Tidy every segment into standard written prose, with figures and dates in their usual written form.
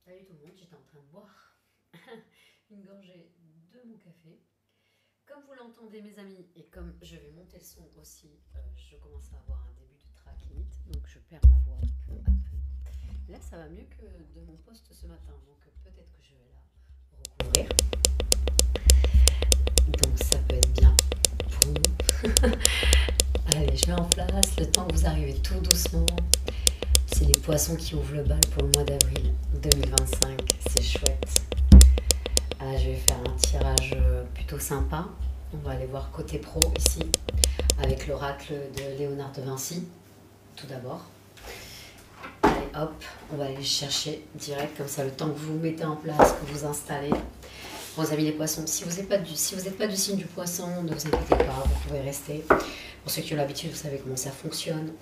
Salut tout le monde, j'étais en train de boire une gorgée de mon café. Comme vous l'entendez mes amis, et comme je vais monter le son aussi, je commence à avoir un début de trachéite, donc je perds ma voix peu à peu. Là ça va mieux que de mon poste ce matin, donc peut-être que je vais la recouvrir. Donc ça peut être bien pour nous. Allez, je mets en place le temps que vous arrivez tout doucement. C'est les poissons qui ouvrent le bal pour le mois d'avril 2025, c'est chouette. Ah, je vais faire un tirage plutôt sympa. On va aller voir côté pro ici, avec l'oracle de Léonard de Vinci, tout d'abord. Allez hop, on va aller chercher direct, comme ça le temps que vous vous mettez en place, que vous installez. Vos amis les poissons, si vous n'êtes pas du signe du poisson, ne vous inquiétez pas, vous pouvez rester. Pour ceux qui ont l'habitude, vous savez comment ça fonctionne.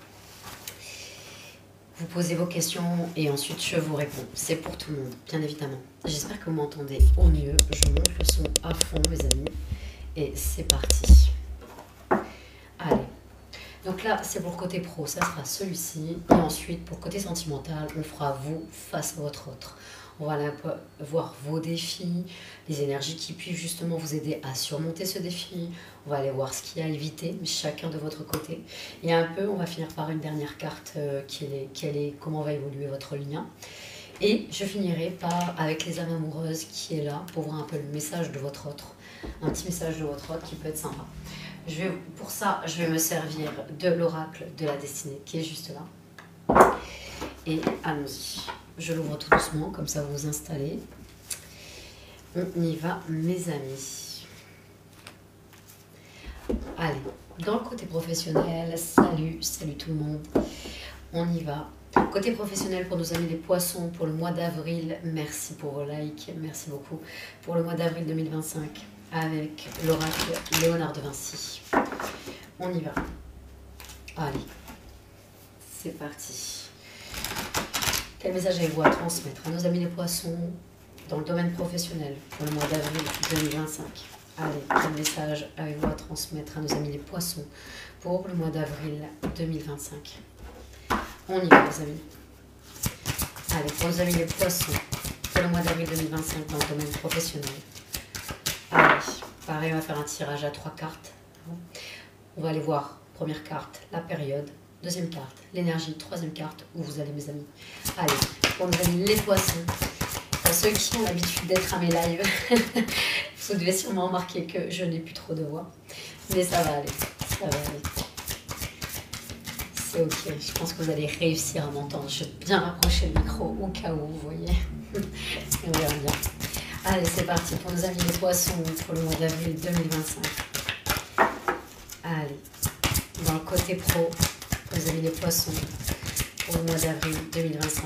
Vous posez vos questions et ensuite je vous réponds. C'est pour tout le monde, bien évidemment. J'espère que vous m'entendez au mieux. Je monte le son à fond, mes amis. Et c'est parti. Allez. Donc là, c'est pour le côté pro, ça sera celui-ci. Et ensuite, pour le côté sentimental, on fera vous face à votre autre. On va voir vos défis, les énergies qui puissent justement vous aider à surmonter ce défi. On va aller voir ce qu'il y a à éviter, chacun de votre côté. Et un peu, on va finir par une dernière carte comment va évoluer votre lien. Et je finirai avec les âmes amoureuses qui est là pour voir un peu le message de votre autre. Un petit message de votre autre qui peut être sympa. Pour ça, je vais me servir de l'oracle de la destinée qui est juste là. Et allons-y. Je l'ouvre tout doucement, comme ça vous vous installez. On y va, mes amis. Allez, dans le côté professionnel, salut tout le monde. On y va. Côté professionnel pour nos amis les poissons, pour le mois d'avril, merci pour vos likes, merci beaucoup. Pour le mois d'avril 2025, avec l'oracle Léonard de Vinci. On y va. Allez, c'est parti. Quel message avez-vous à transmettre à nos amis les poissons dans le domaine professionnel pour le mois d'avril 2025? Allez, quel message avez-vous à transmettre à nos amis les poissons pour le mois d'avril 2025? On y va, les amis. Allez, pour nos amis les poissons pour le mois d'avril 2025 dans le domaine professionnel. Allez, pareil, on va faire un tirage à 3 cartes. On va aller voir, première carte, la période. Deuxième carte, l'énergie. Troisième carte, où vous allez, mes amis. Allez, pour nos amis les poissons, pour ceux qui ont l'habitude d'être à mes lives, vous devez sûrement remarquer que je n'ai plus trop de voix. Mais ça va aller, ça va aller. C'est ok, je pense que vous allez réussir à m'entendre. Je vais bien rapprocher le micro au cas où, vous voyez. On verra bien. Allez, c'est parti pour nos amis les poissons pour le mois d'avril 2025. Allez, dans le côté pro, nos amis les poissons pour le mois d'avril 2025.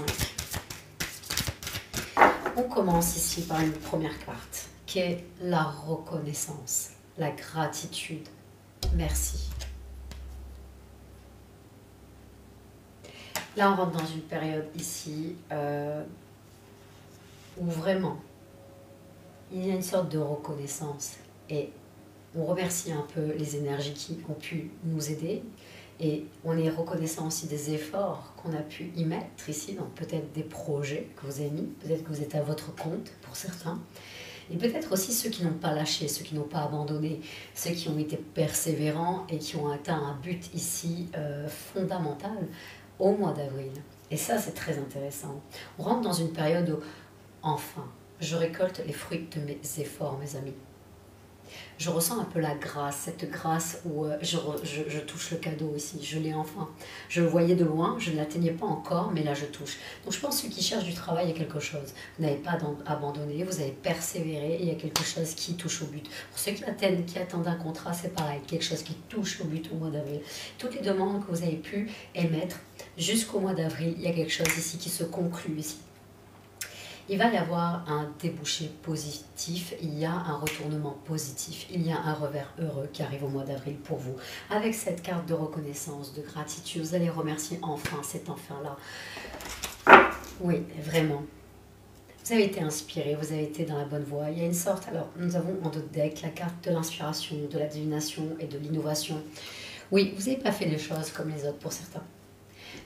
On commence ici par une première carte qui est la reconnaissance, la gratitude. Merci. Là, on rentre dans une période ici où vraiment il y a une sorte de reconnaissance et on remercie un peu les énergies qui ont pu nous aider et on est reconnaissant aussi des efforts qu'on a pu y mettre ici, donc peut-être des projets que vous avez mis, peut-être que vous êtes à votre compte pour certains, et peut-être aussi ceux qui n'ont pas lâché, ceux qui n'ont pas abandonné, ceux qui ont été persévérants et qui ont atteint un but ici fondamental au mois d'avril. Et ça, c'est très intéressant. On rentre dans une période où, enfin, je récolte les fruits de mes efforts, mes amis. Je ressens un peu la grâce, cette grâce où je touche le cadeau ici, je l'ai enfin. Je le voyais de loin, je ne l'atteignais pas encore, mais là je touche. Donc je pense que ceux qui cherchent du travail, il y a quelque chose. Vous n'avez pas abandonné, vous avez persévéré, et il y a quelque chose qui touche au but. Pour ceux qui attendent un contrat, c'est pareil, quelque chose qui touche au but au mois d'avril. Toutes les demandes que vous avez pu émettre jusqu'au mois d'avril, il y a quelque chose ici qui se conclut ici. Il va y avoir un débouché positif, il y a un retournement positif, il y a un revers heureux qui arrive au mois d'avril pour vous. Avec cette carte de reconnaissance, de gratitude, vous allez remercier enfin cet enfant-là. Oui, vraiment. Vous avez été inspiré, vous avez été dans la bonne voie. Il y a une sorte, alors nous avons en d'autres decks la carte de l'inspiration, de la divination et de l'innovation. Oui, vous n'avez pas fait les choses comme les autres pour certains.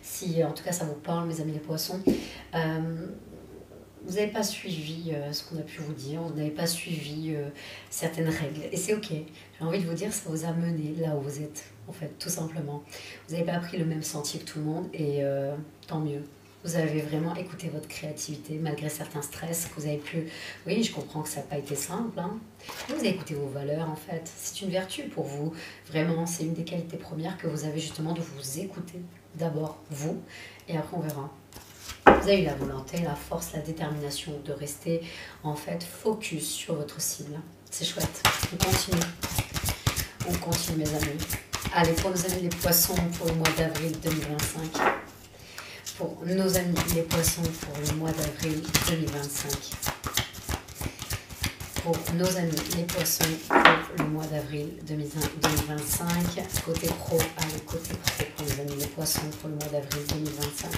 Si en tout cas ça vous parle, mes amis les poissons. vous n'avez pas suivi ce qu'on a pu vous dire, vous n'avez pas suivi certaines règles. Et c'est ok. J'ai envie de vous dire, ça vous a mené là où vous êtes, en fait, tout simplement. Vous n'avez pas pris le même sentier que tout le monde et tant mieux. Vous avez vraiment écouté votre créativité malgré certains stress que vous avez pu... Oui, je comprends que ça n'a pas été simple. Hein. Vous avez écouté vos valeurs, en fait. C'est une vertu pour vous. Vraiment, c'est une des qualités premières que vous avez justement de vous écouter. D'abord, vous, et après, on verra. Vous avez eu la volonté, la force, la détermination de rester, en fait, focus sur votre cible. C'est chouette. On continue. On continue, mes amis. Allez, pour nos amis les poissons, pour le mois d'avril 2025. Pour nos amis les poissons pour le mois d'avril 2025. Pour nos amis les poissons pour le mois d'avril 2025. Côté pro, allez, côté pro pour nos amis les poissons pour le mois d'avril 2025.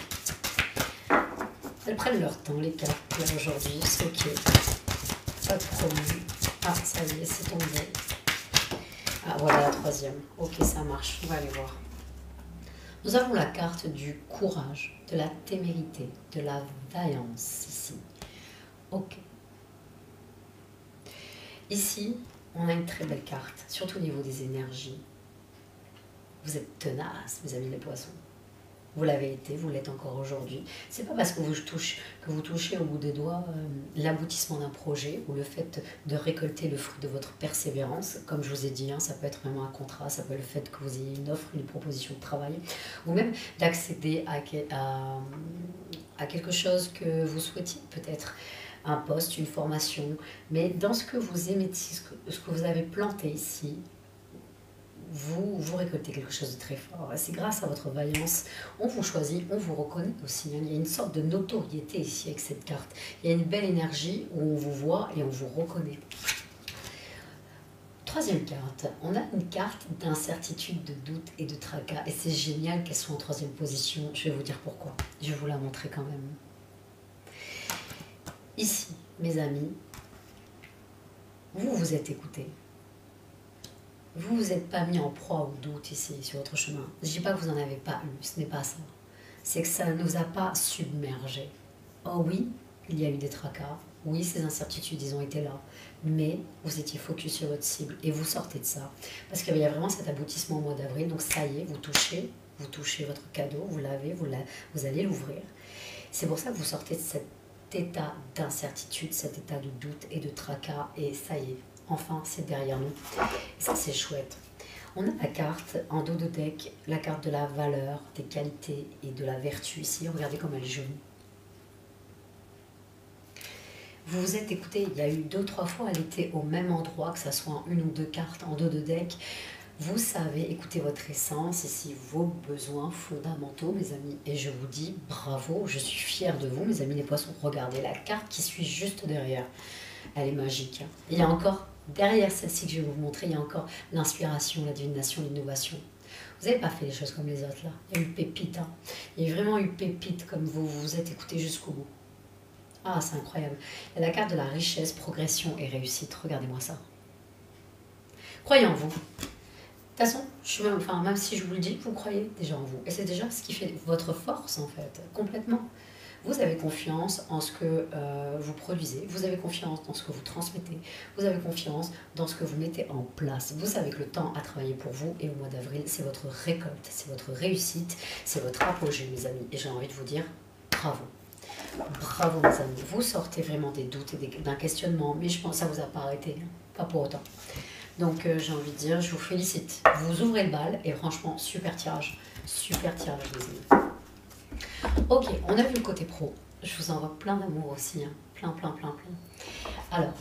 Elles prennent leur temps, les cartes, là aujourd'hui, c'est ok. Pas de problème. Ah, ça y est, c'est tombé. Ah, voilà la troisième. Ok, ça marche, on va aller voir. Nous avons la carte du courage, de la témérité, de la vaillance ici. Ok. Ici, on a une très belle carte, surtout au niveau des énergies. Vous êtes tenaces, mes amis les poissons. Vous l'avez été, vous l'êtes encore aujourd'hui. C'est pas parce que vous touchez au bout des doigts l'aboutissement d'un projet ou le fait de récolter le fruit de votre persévérance. Comme je vous ai dit, hein, ça peut être vraiment un contrat, ça peut être le fait que vous ayez une offre, une proposition de travail, ou même d'accéder à quelque chose que vous souhaitiez, peut-être un poste, une formation. Mais dans ce que vous aimez, ce que vous avez planté ici, vous récoltez quelque chose de très fort. C'est grâce à votre vaillance, on vous choisit, on vous reconnaît aussi. Il y a une sorte de notoriété ici avec cette carte. Il y a une belle énergie où on vous voit et on vous reconnaît. Troisième carte, on a une carte d'incertitude, de doute et de tracas. Et c'est génial qu'elle soit en troisième position. Je vais vous dire pourquoi. Je vais vous la montrer quand même. Ici, mes amis, vous vous êtes écoutés. Vous vous êtes pas mis en proie au doute ici, sur votre chemin. Je ne dis pas que vous n'en avez pas eu, ce n'est pas ça. C'est que ça ne nous a pas submergés. Oh oui, il y a eu des tracas. Oui, ces incertitudes, ils ont été là. Mais vous étiez focus sur votre cible et vous sortez de ça. Parce qu'il y a vraiment cet aboutissement au mois d'avril. Donc ça y est, vous touchez votre cadeau, vous l'avez, vous allez l'ouvrir. C'est pour ça que vous sortez de cet état d'incertitude, cet état de doute et de tracas. Et ça y est, enfin, c'est derrière nous. Et ça, c'est chouette. On a la carte en dos de deck, la carte de la valeur, des qualités et de la vertu ici. Regardez comme elle est jolie. Vous vous êtes écouté, il y a eu 2-3 fois, elle était au même endroit, que ce soit en une ou deux cartes en dos de deck. Vous savez écouter votre essence, ici vos besoins fondamentaux, mes amis. Et je vous dis bravo, je suis fière de vous, mes amis les poissons. Regardez la carte qui suit juste derrière. Elle est magique. Il y a encore, derrière celle-ci que je vais vous montrer, il y a encore l'inspiration, la divination, l'innovation. Vous n'avez pas fait les choses comme les autres là. Il y a eu pépite. Hein. Il y a vraiment eu pépite comme vous vous êtes écouté jusqu'au bout. Ah, c'est incroyable. Il y a la carte de la richesse, progression et réussite. Regardez-moi ça. Croyez en vous. De toute façon, même si je vous le dis, vous croyez déjà en vous. Et c'est déjà ce qui fait votre force, en fait, complètement. Vous avez confiance en ce que vous produisez, vous avez confiance dans ce que vous transmettez, vous avez confiance dans ce que vous mettez en place. Vous savez que le temps a travaillé pour vous et au mois d'avril, c'est votre récolte, c'est votre réussite, c'est votre apogée, mes amis. Et j'ai envie de vous dire bravo. Bravo, mes amis. Vous sortez vraiment des doutes et d'un questionnement, mais je pense que ça ne vous a pas arrêté, hein. Pas pour autant. Donc j'ai envie de dire, je vous félicite. Vous ouvrez le bal et franchement, super tirage. Super tirage, les amis. Ok, on a vu le côté pro. Je vous envoie plein d'amour aussi. Hein. Plein, plein, plein, plein. Alors,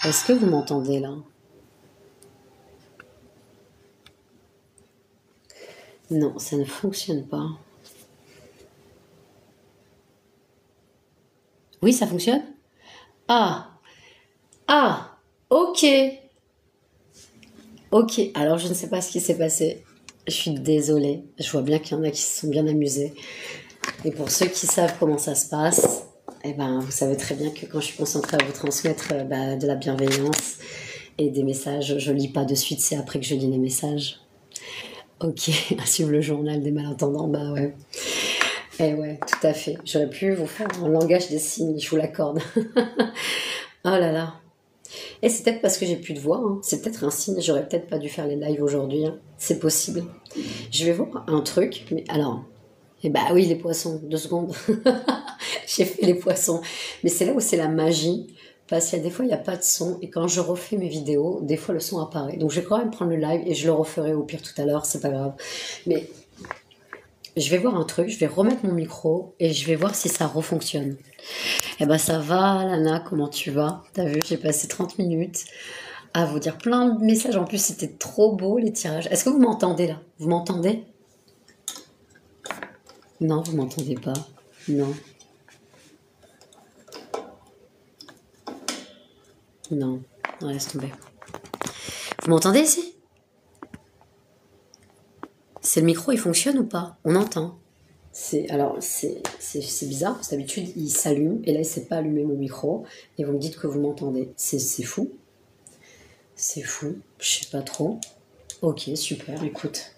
Est-ce que vous m'entendez là? Non, ça ne fonctionne pas. Oui, ça fonctionne? Ah, ah, ok, ok. Alors, je ne sais pas ce qui s'est passé. Je suis désolée. Je vois bien qu'il y en a qui se sont bien amusés. Et pour ceux qui savent comment ça se passe, eh ben, vous savez très bien que quand je suis concentrée à vous transmettre de la bienveillance et des messages, je lis pas de suite, c'est après que je lis les messages. Ok, à suivre le journal des malentendants, bah ouais. Eh ouais, tout à fait. J'aurais pu vous faire un langage des signes, je vous l'accorde. Oh là là. Et c'est peut-être parce que j'ai plus de voix, hein. C'est peut-être un signe, j'aurais peut-être pas dû faire les lives aujourd'hui, hein. C'est possible. Je vais voir un truc, mais alors, eh bah oui, les poissons, 2 secondes. J'ai fait les poissons. Mais c'est là où c'est la magie, parce qu'il y a des fois, il n'y a pas de son, et quand je refais mes vidéos, des fois, le son apparaît. Donc je vais quand même prendre le live, et je le referai au pire tout à l'heure, c'est pas grave. Mais je vais voir un truc, je vais remettre mon micro, et je vais voir si ça refonctionne. Eh ben ça va, Lana, comment tu vas? T'as vu, j'ai passé 30 minutes à vous dire plein de messages. En plus, c'était trop beau, les tirages. Est-ce que vous m'entendez là? Vous m'entendez? Non, vous m'entendez pas. Non, non. Non, laisse tomber. Vous m'entendez ici? C'est le micro, il fonctionne ou pas? On entend. Alors, c'est bizarre, parce que d'habitude, il s'allume, et là, il ne s'est pas allumé mon micro, et vous me dites que vous m'entendez. C'est fou. C'est fou. Je sais pas trop. Ok, super, écoute.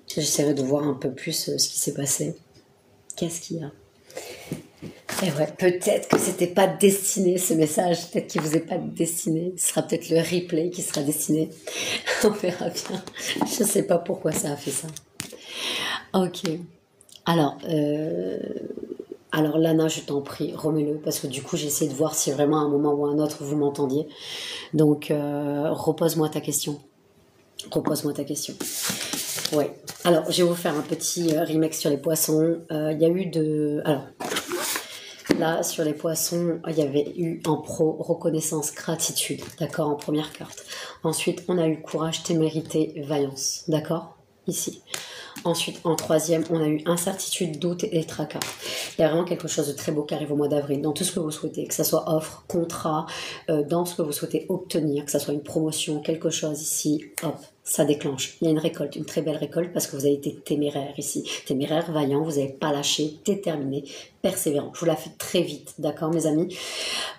J'essaierai de voir un peu plus ce qui s'est passé. Qu'est-ce qu'il y a? Et ouais, peut-être que c'était pas destiné ce message, peut-être qu'il vous est pas destiné. Ce sera peut-être le replay qui sera destiné. On verra bien. Je sais pas pourquoi ça a fait ça. Ok. Alors, alors Lana, je t'en prie, remets-le, parce que du coup, j'ai essayé de voir si vraiment à un moment ou à un autre vous m'entendiez. Donc, repose-moi ta question. Repose-moi ta question. Ouais. Alors, je vais vous faire un petit remix sur les poissons. Il y a eu de... Alors, là, sur les poissons, il y avait eu en pro reconnaissance, gratitude, d'accord, en première carte. Ensuite, on a eu courage, témérité, vaillance, d'accord, ici. Ensuite, en troisième, on a eu incertitude, doute et tracas. Il y a vraiment quelque chose de très beau qui arrive au mois d'avril, dans tout ce que vous souhaitez, que ce soit offre, contrat, dans ce que vous souhaitez obtenir, que ce soit une promotion, quelque chose ici, hop, ça déclenche. Il y a une récolte, une très belle récolte, parce que vous avez été téméraire ici. Téméraire, vaillant, vous n'avez pas lâché, déterminé, persévérant. Je vous la fais très vite, d'accord mes amis?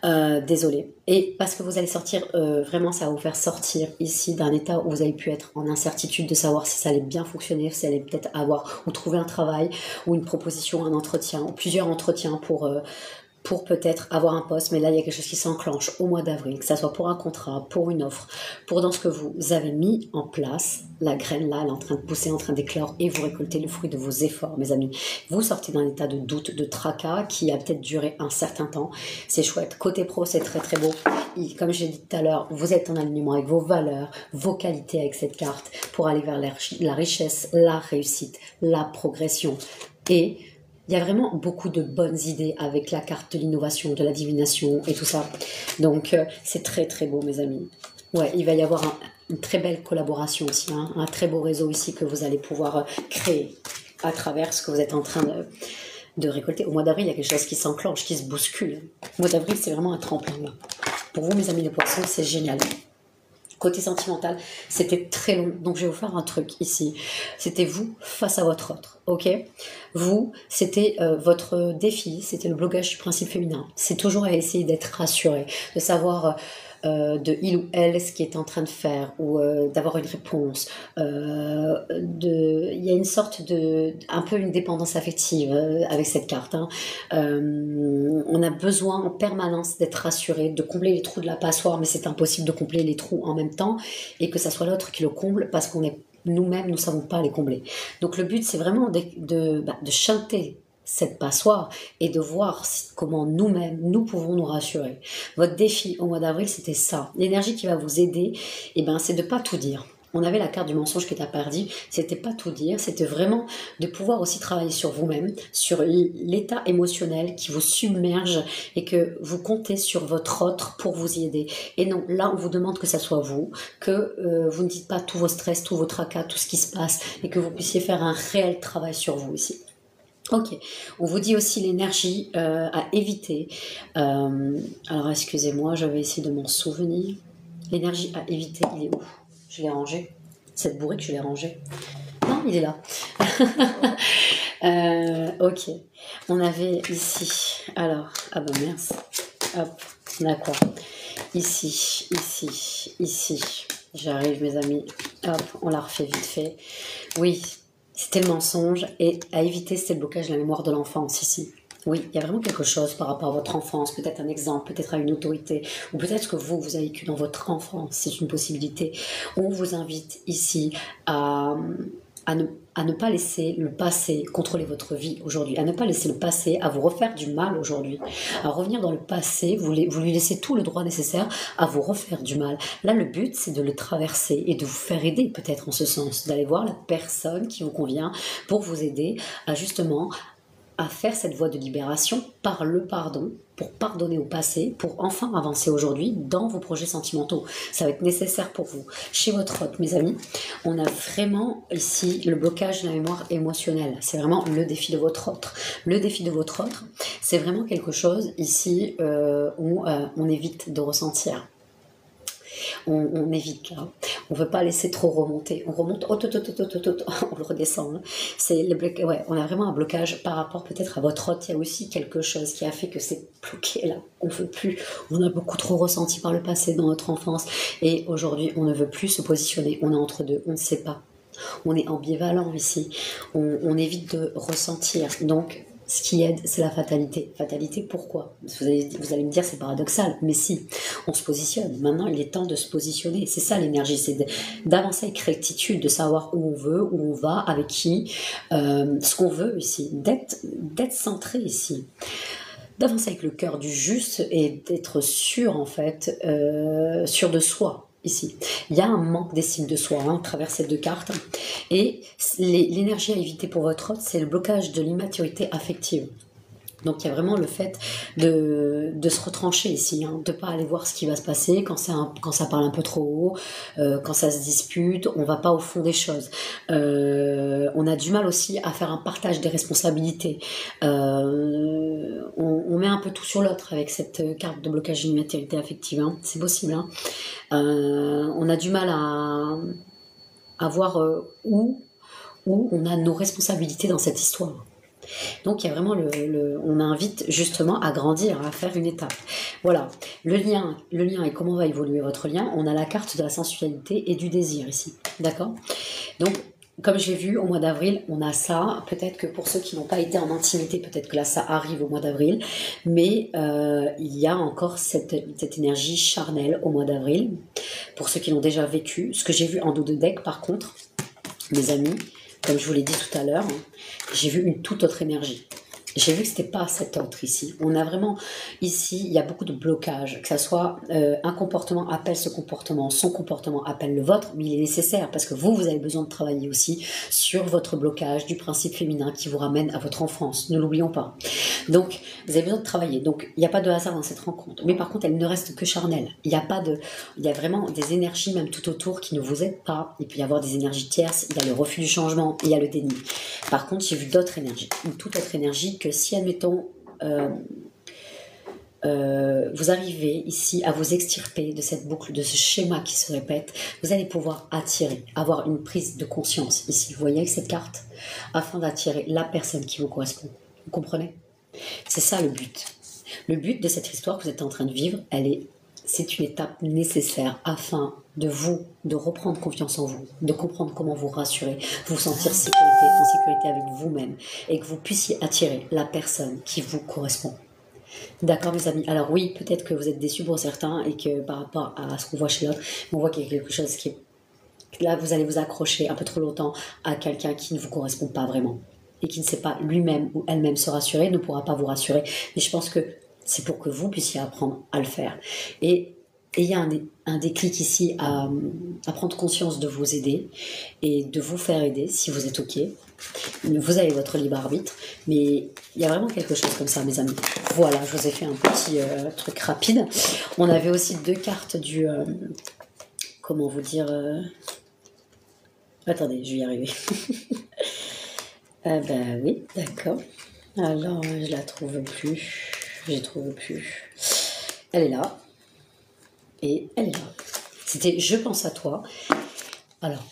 Désolée. Et parce que vous allez sortir, vraiment ça va vous faire sortir ici d'un état où vous avez pu être en incertitude de savoir si ça allait bien fonctionner, si ça allait peut-être avoir ou trouver un travail ou une proposition, un entretien, ou plusieurs entretiens pour peut-être avoir un poste, mais là il y a quelque chose qui s'enclenche au mois d'avril, que ça soit pour un contrat, pour une offre, pour dans ce que vous avez mis en place, la graine là, elle est en train de pousser, en train d'éclore, et vous récoltez le fruit de vos efforts, mes amis. Vous sortez d'un état de doute, de tracas, qui a peut-être duré un certain temps, c'est chouette. Côté pro, c'est très très beau. Et comme j'ai dit tout à l'heure, vous êtes en alignement avec vos valeurs, vos qualités avec cette carte, pour aller vers la richesse, la réussite, la progression, et il y a vraiment beaucoup de bonnes idées avec la carte de l'innovation, de la divination et tout ça. Donc, c'est très très beau, mes amis. Ouais, il va y avoir une très belle collaboration aussi, hein, un très beau réseau ici que vous allez pouvoir créer à travers ce que vous êtes en train de récolter. Au mois d'avril, il y a quelque chose qui s'enclenche, qui se bouscule. Au mois d'avril, c'est vraiment un tremplin. Là. Pour vous, mes amis les poissons, c'est génial. Côté sentimental, c'était très long. Donc, je vais vous faire un truc ici. C'était vous face à votre autre, ok? Vous, c'était votre défi, c'était le blocage du principe féminin. C'est toujours à essayer d'être rassuré, de savoir de il ou elle ce qui est en train de faire, ou d'avoir une réponse. Il y a une sorte un peu une dépendance affective avec cette carte. Hein. On a besoin en permanence d'être rassuré, de combler les trous de la passoire, mais c'est impossible de combler les trous en même temps, et que ça soit l'autre qui le comble, parce qu'on est nous-mêmes, nous ne savons pas les combler. Donc le but, c'est vraiment de chanter cette passoire et de voir comment nous-mêmes, nous pouvons nous rassurer. Votre défi au mois d'avril, c'était ça. L'énergie qui va vous aider, c'est de ne pas tout dire. On avait la carte du mensonge qui est apparue, c'était pas tout dire, c'était vraiment de pouvoir aussi travailler sur vous-même, sur l'état émotionnel qui vous submerge et que vous comptez sur votre autre pour vous y aider. Et non, là on vous demande que ça soit vous, que vous ne dites pas tous vos stress, tous vos tracas, tout ce qui se passe et que vous puissiez faire un réel travail sur vous ici. Ok, on vous dit aussi l'énergie à éviter. Alors excusez-moi, j'avais essayé de m'en souvenir. L'énergie à éviter, il est où? Je l'ai rangé. Cette bourrique, je l'ai rangé. Non, il est là. Ok. On avait ici. Alors, ah ben mince. Hop, on a quoi? Ici, ici, ici. J'arrive, mes amis. Hop, on la refait vite fait. Oui, c'était le mensonge. Et à éviter, c'était le blocage de la mémoire de l'enfance ici. Oui, il y a vraiment quelque chose par rapport à votre enfance, peut-être un exemple, peut-être à une autorité, ou peut-être que vous avez vécu dans votre enfance, c'est une possibilité. On vous invite ici à ne pas laisser le passé contrôler votre vie aujourd'hui, à ne pas laisser le passé à vous refaire du mal aujourd'hui, à revenir dans le passé, vous lui laissez tout le droit nécessaire à vous refaire du mal. Là, le but, c'est de le traverser et de vous faire aider peut-être en ce sens, d'aller voir la personne qui vous convient pour vous aider à justement à faire cette voie de libération par le pardon, pour pardonner au passé, pour enfin avancer aujourd'hui dans vos projets sentimentaux. Ça va être nécessaire pour vous. Chez votre hôte, mes amis, on a vraiment ici le blocage de la mémoire émotionnelle. C'est vraiment le défi de votre autre. Le défi de votre autre, c'est vraiment quelque chose ici où on évite de ressentir. On évite là. On ne veut pas laisser trop remonter. On remonte, on le redescend. Hein. Ouais, on a vraiment un blocage par rapport peut-être à votre hôte. Il y a aussi quelque chose qui a fait que c'est bloqué là. On ne veut plus. On a beaucoup trop ressenti par le passé dans notre enfance. Et aujourd'hui, on ne veut plus se positionner. On est entre deux. On ne sait pas. On est ambivalent ici. On évite de ressentir. Donc, ce qui aide, c'est la fatalité. Fatalité, pourquoi? Vous allez me dire, c'est paradoxal, mais si, on se positionne. Maintenant, il est temps de se positionner. C'est ça l'énergie, c'est d'avancer avec rectitude, de savoir où on veut, où on va, avec qui, ce qu'on veut ici, d'être centré ici. D'avancer avec le cœur du juste et d'être sûr, en fait, sûr de soi. Ici, il y a un manque d'estime de soi à travers ces deux cartes et l'énergie à éviter pour votre hôte, c'est le blocage de l'immaturité affective. Donc il y a vraiment le fait de se retrancher ici, hein, de ne pas aller voir ce qui va se passer quand ça parle un peu trop haut, quand ça se dispute, on ne va pas au fond des choses. On a du mal aussi à faire un partage des responsabilités. On met un peu tout sur l'autre avec cette carte de blocage de l'immaturité affective, hein, c'est possible. Hein. On a du mal à voir où on a nos responsabilités dans cette histoire. Donc il y a vraiment on invite justement à grandir, à faire une étape. Voilà, le lien et comment va évoluer votre lien. On a la carte de la sensualité et du désir ici, d'accord? Donc comme j'ai vu au mois d'avril, on a ça. Peut-être que pour ceux qui n'ont pas été en intimité, peut-être que là ça arrive au mois d'avril, mais il y a encore cette énergie charnelle au mois d'avril. Pour ceux qui l'ont déjà vécu, ce que j'ai vu en dos de deck par contre, mes amis, comme je vous l'ai dit tout à l'heure, j'ai vu une toute autre énergie. J'ai vu que c'était pas cet autre ici. On a vraiment, ici, il y a beaucoup de blocages. Que ça soit un comportement appelle ce comportement, son comportement appelle le vôtre, mais il est nécessaire parce que vous avez besoin de travailler aussi sur votre blocage du principe féminin qui vous ramène à votre enfance. Ne l'oublions pas. Donc, vous avez besoin de travailler. Donc, il n'y a pas de hasard dans cette rencontre. Mais par contre, elle ne reste que charnelle. Il y a vraiment des énergies même tout autour qui ne vous aident pas. Il peut y avoir des énergies tierces. Il y a le refus du changement. Il y a le déni. Par contre, j'ai vu d'autres énergies. Une toute autre énergie que si, admettons, vous arrivez ici à vous extirper de cette boucle, de ce schéma qui se répète, vous allez pouvoir attirer, avoir une prise de conscience ici, vous voyez avec cette carte, afin d'attirer la personne qui vous correspond. Vous comprenez? C'est ça le but. Le but de cette histoire que vous êtes en train de vivre, c'est une étape nécessaire afin de reprendre confiance en vous, de comprendre comment vous rassurer, vous sentir en sécurité avec vous-même et que vous puissiez attirer la personne qui vous correspond. D'accord, mes amis. Alors oui, peut-être que vous êtes déçus pour certains et que par rapport à ce qu'on voit chez l'autre, on voit qu'il y a quelque chose qui est... Là, vous allez vous accrocher un peu trop longtemps à quelqu'un qui ne vous correspond pas vraiment et qui ne sait pas lui-même ou elle-même se rassurer, ne pourra pas vous rassurer. Mais je pense que c'est pour que vous puissiez apprendre à le faire. Et Et il y a un déclic ici à prendre conscience de vous aider et de vous faire aider si vous êtes OK. Vous avez votre libre arbitre, mais il y a vraiment quelque chose comme ça, mes amis. Voilà, je vous ai fait un petit truc rapide. On avait aussi 2 cartes du... comment vous dire... Attendez, je vais y arriver. Ben oui, d'accord. Alors, je la trouve plus. Je la trouve plus. Elle est là. Et elle est là. C'était je pense à toi. Alors,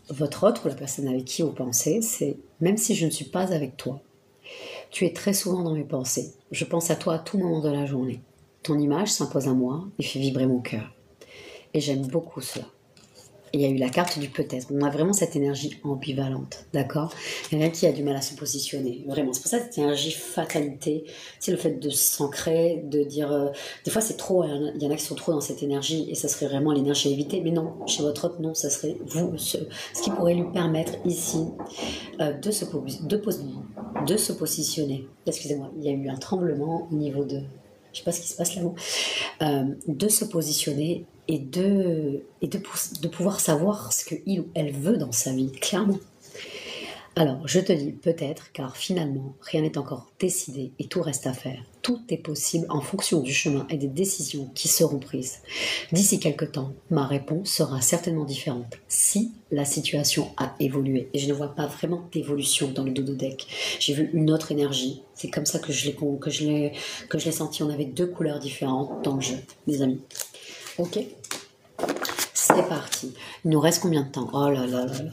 votre autre ou la personne avec qui vous pensez, c'est même si je ne suis pas avec toi, tu es très souvent dans mes pensées. Je pense à toi à tout moment de la journée. Ton image s'impose à moi et fait vibrer mon cœur. Et j'aime beaucoup cela. Et il y a eu la carte du peut-être. On a vraiment cette énergie ambivalente, d'accord? Il y en a qui a du mal à se positionner, vraiment. C'est pour ça cette énergie fatalité, c'est le fait de s'ancrer, de dire... des fois c'est trop, il y en a qui sont trop dans cette énergie et ça serait vraiment l'énergie à éviter. Mais non, chez votre autre, non, ça serait vous, ce qui pourrait lui permettre ici de se positionner. Excusez-moi, il y a eu un tremblement au niveau de... Je sais pas ce qui se passe là-haut. De se positionner et de pouvoir savoir ce qu'il ou elle veut dans sa vie, clairement. Alors, je te dis peut-être, car finalement, rien n'est encore décidé et tout reste à faire. Tout est possible en fonction du chemin et des décisions qui seront prises. D'ici quelque temps, ma réponse sera certainement différente si la situation a évolué. Et je ne vois pas vraiment d'évolution dans le dodo deck. J'ai vu une autre énergie. C'est comme ça que je l'ai senti. On avait 2 couleurs différentes dans le jeu, mes amis. Ok, c'est parti. Il nous reste combien de temps? Oh là là là là.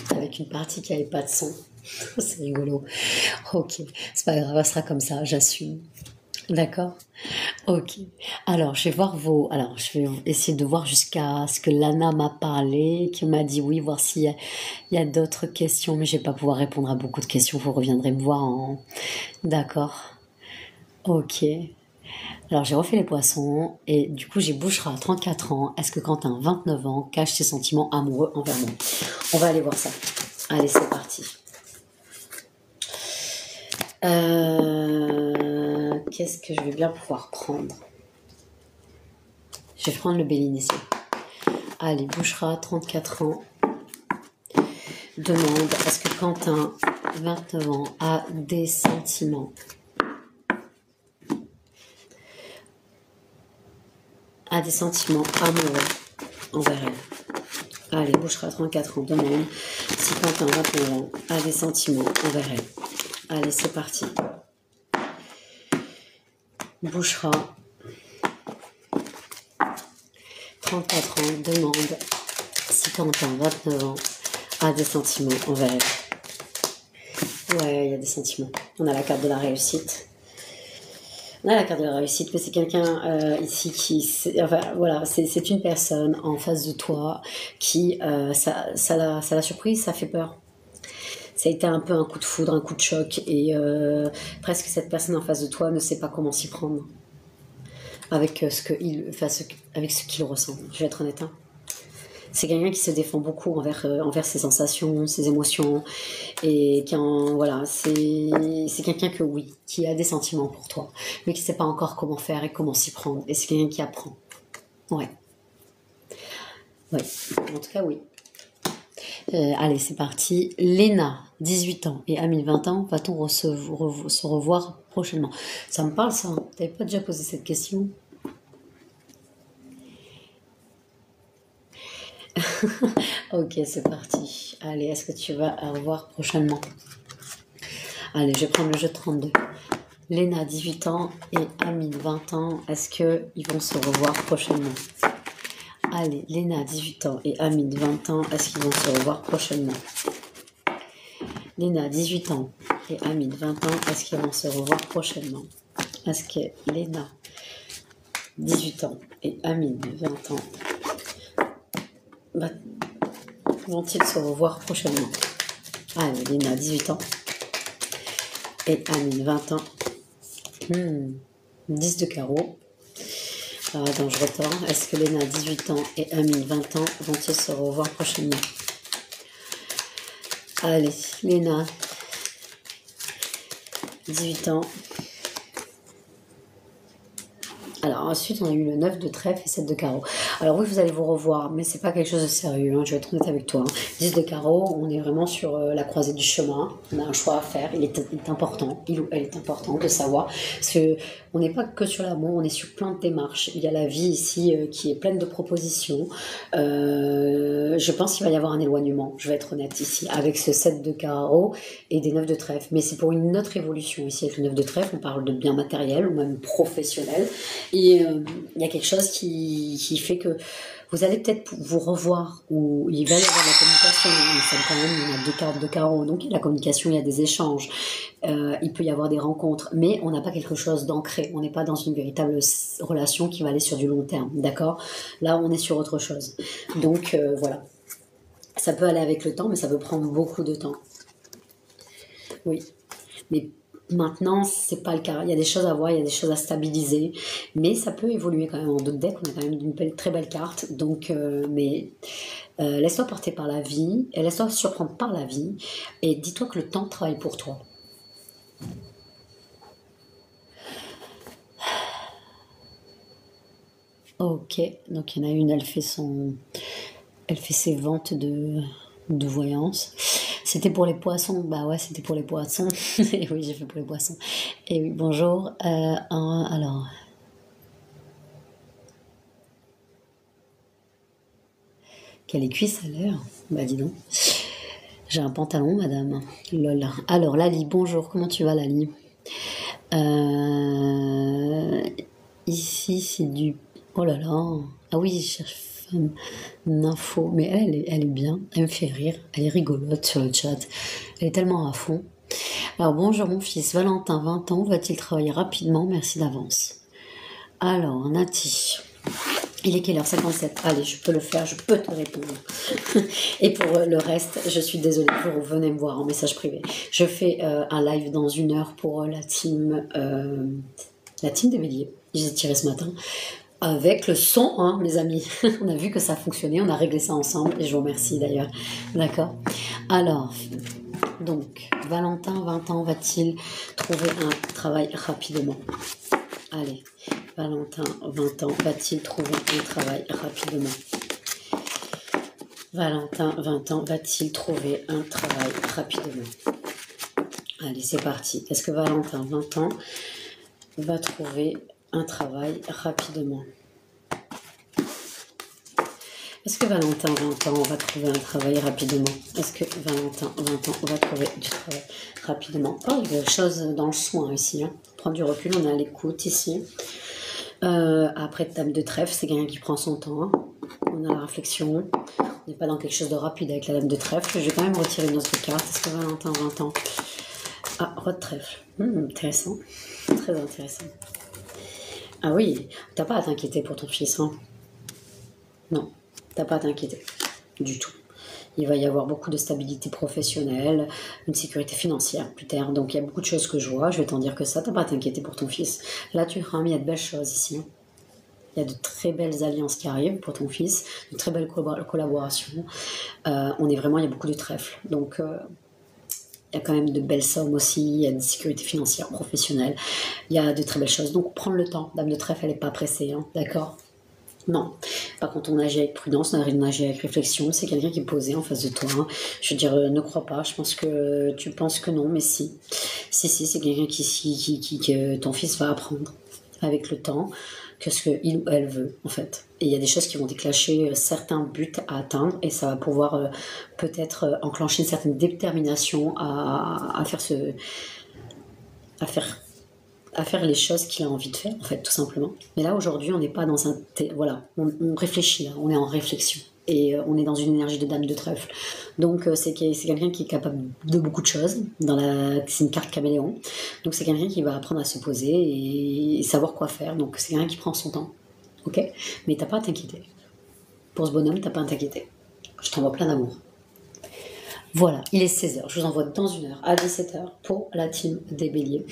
Avec une partie qui n'avait pas de son. C'est rigolo. Ok, c'est pas grave, ça sera comme ça, j'assume. D'accord? Ok. Alors, je vais voir Alors, je vais essayer de voir jusqu'à ce que Lana m'a parlé, qui m'a dit oui, voir s'il y a d'autres questions, mais je vais pas pouvoir répondre à beaucoup de questions. Vous reviendrez me voir en... D'accord. Ok. Alors j'ai refait les poissons et du coup j'ai Bouchra, 34 ans. Est-ce que Quentin, 29 ans, cache ses sentiments amoureux envers moi? On va aller voir ça. Allez, c'est parti. Qu'est-ce que je vais bien pouvoir prendre? Je vais prendre le Béline ici. Allez, Bouchra, 34 ans. Demande, est-ce que Quentin, 29 ans, a des sentiments amoureux envers elle? Allez, Bouchra, 34 ans, demande si Quentin, 29 ans, a des sentiments envers elle. Allez, c'est parti. Bouchra, 34 ans, demande si Quentin, 29 ans, a des sentiments envers elle. Ouais, il y a des sentiments. On a la carte de la réussite. On a la carte de la réussite, mais c'est quelqu'un ici qui... Enfin, voilà, c'est une personne en face de toi qui... ça l'a surprise, ça fait peur. Ça a été un peu un coup de foudre, un coup de choc, et presque cette personne en face de toi ne sait pas comment s'y prendre avec avec ce qu'il ressent. Je vais être honnête. Hein. C'est quelqu'un qui se défend beaucoup envers ses sensations, ses émotions, et voilà, c'est quelqu'un qui a des sentiments pour toi, mais qui ne sait pas encore comment faire et comment s'y prendre. Et c'est quelqu'un qui apprend. Ouais. En tout cas, oui. Allez, c'est parti. Léna, 18 ans, et Amine, 20 ans, va-t-on se revoir prochainement? Ça me parle, ça. T'avais pas déjà posé cette question? Ok, c'est parti. Allez, est-ce que tu vas revoir prochainement? Allez, je vais prendre le jeu de 32. Léna, 18 ans, et Amine, 20 ans. Est-ce qu'ils vont se revoir prochainement? Allez, Léna, 18 ans, et Amine, 20 ans. Est-ce qu'ils vont se revoir prochainement? Léna, 18 ans, et Amine, 20 ans. Est-ce qu'ils vont se revoir prochainement? Est-ce que Léna, 18 ans, et Amine, 20 ans, vont-ils se revoir prochainement? Allez, Léna, 18 ans, et Amine, 20 ans. 10 de carreau. Alors attends, je retourne. Est-ce que Léna, 18 ans, et Amine, 20 ans, vont-ils se revoir prochainement? Allez, Léna, 18 ans, Alors ensuite on a eu le 9 de trèfle et 7 de carreau. Alors oui, vous allez vous revoir, mais c'est pas quelque chose de sérieux, hein, je vais être honnête avec toi. 10 de carreau, on est vraiment sur la croisée du chemin, on a un choix à faire, il est important, il ou elle est important de savoir, parce que on n'est pas que sur l'amour, on est sur plein de démarches. Il y a la vie ici qui est pleine de propositions. Je pense qu'il va y avoir un éloignement, je vais être honnête ici, avec ce 7 de carreau et des 9 de trèfle. Mais c'est pour une autre évolution ici avec le 9 de trèfle, on parle de bien matériel ou même professionnel. Et il y a quelque chose qui fait que vous allez peut-être vous revoir, ou il va y avoir la communication. Nous sommes quand même, il y a 2 cartes de carreau, donc il y a la communication, il y a des échanges, il peut y avoir des rencontres, mais on n'a pas quelque chose d'ancré, on n'est pas dans une véritable relation qui va aller sur du long terme, d'accord? Là, on est sur autre chose. Donc voilà, ça peut aller avec le temps, mais ça peut prendre beaucoup de temps. Oui, mais maintenant, c'est pas le cas. Il y a des choses à voir, il y a des choses à stabiliser, mais ça peut évoluer quand même. En d'autres decks, on a quand même une très belle carte. Donc, laisse-toi porter par la vie, et laisse-toi surprendre par la vie, et dis-toi que le temps travaille pour toi. Ok, donc il y en a une, elle fait ses ventes de voyance. C'était pour les poissons. Bah ouais, c'était pour les poissons. Et oui, j'ai fait pour les poissons. Et oui, bonjour. Alors. Quelle est cuisse à l'heure? Bah dis donc. J'ai un pantalon, madame. Lol. Alors, Lali, bonjour. Comment tu vas, Lali? Ici, c'est du... Oh là là. Ah oui, je cherche femme d'info. Mais elle est bien. Elle me fait rire. Elle est rigolote sur le chat. Elle est tellement à fond. Alors, bonjour mon fils. Valentin, 20 ans. Va-t-il travailler rapidement? Merci d'avance. Alors, Nati. Il est quelle heure? 57. Allez, je peux le faire, je peux te répondre. Et pour le reste, je suis désolée, vous venez me voir en message privé. Je fais un live dans 1 heure pour la team des béliers. J'ai tiré ce matin. Avec le son, hein, mes amis. On a vu que ça fonctionnait, on a réglé ça ensemble. Et je vous remercie d'ailleurs. D'accord? Alors, donc, Valentin, 20 ans, va-t-il trouver un travail rapidement? Allez, Valentin, 20 ans, va-t-il trouver un travail rapidement? Valentin, 20 ans, va-t-il trouver un travail rapidement? Allez, c'est parti. Est-ce que Valentin, 20 ans, va trouver un travail rapidement? Est-ce que Valentin, 20 ans, va trouver un travail rapidement? Est-ce que Valentin, 20 ans, va trouver du travail rapidement? Oh, il y a des choses dans le soin ici. Hein. Prendre du recul, on est à l'écoute ici. Après, dame de trèfle, c'est quelqu'un qui prend son temps. Hein. On a la réflexion. On n'est pas dans quelque chose de rapide avec la dame de trèfle. Je vais quand même retirer une autre carte. Est-ce que Valentin, 20 ans? Ah, roi de trèfle. Intéressant. Très intéressant. Ah oui, t'as pas à t'inquiéter pour ton fils. Hein. Non, t'as pas à t'inquiéter. Du tout. Il va y avoir beaucoup de stabilité professionnelle, une sécurité financière plus tard. Donc il y a beaucoup de choses que je vois. Je vais t'en dire que ça, t'as pas à t'inquiéter pour ton fils. Là, tu feras, mais il y a de belles choses ici. Hein. Il y a de très belles alliances qui arrivent pour ton fils, de très belles collaborations. On est vraiment, il y a beaucoup de trèfles. Donc il y a quand même de belles sommes aussi, il y a une sécurité financière professionnelle. Il y a de très belles choses. Donc prendre le temps. Dame de trèfle, elle n'est pas pressée, hein, d'accord? Non. Par contre, on agit avec prudence, on agit avec réflexion. C'est quelqu'un qui est posé en face de toi. Hein. Je veux dire, ne crois pas. Je pense que tu penses que non, mais si. Si, c'est quelqu'un que ton fils va apprendre avec le temps que ce qu'il ou elle veut, en fait. Et il y a des choses qui vont déclencher certains buts à atteindre et ça va pouvoir peut-être enclencher une certaine détermination à faire les choses qu'il a envie de faire, en fait, tout simplement. Mais là, aujourd'hui, on n'est pas dans un... Voilà, on réfléchit, là, on est en réflexion. Et on est dans une énergie de dame de trèfle. Donc, c'est quelqu'un qui est capable de beaucoup de choses. C'est une carte caméléon. Donc, c'est quelqu'un qui va apprendre à se poser et savoir quoi faire. Donc, c'est quelqu'un qui prend son temps. Ok? Mais t'as pas à t'inquiéter. Pour ce bonhomme, t'as pas à t'inquiéter. Je t'envoie plein d'amour. Voilà, il est 16h. Je vous envoie dans 1 heure à 17h pour la team des béliers.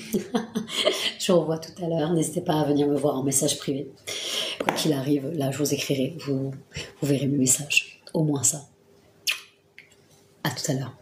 Je vous revois tout à l'heure. N'hésitez pas à venir me voir en message privé. Quoi qu'il arrive, là, je vous écrirai. Vous verrez mes messages. Au moins ça. À tout à l'heure.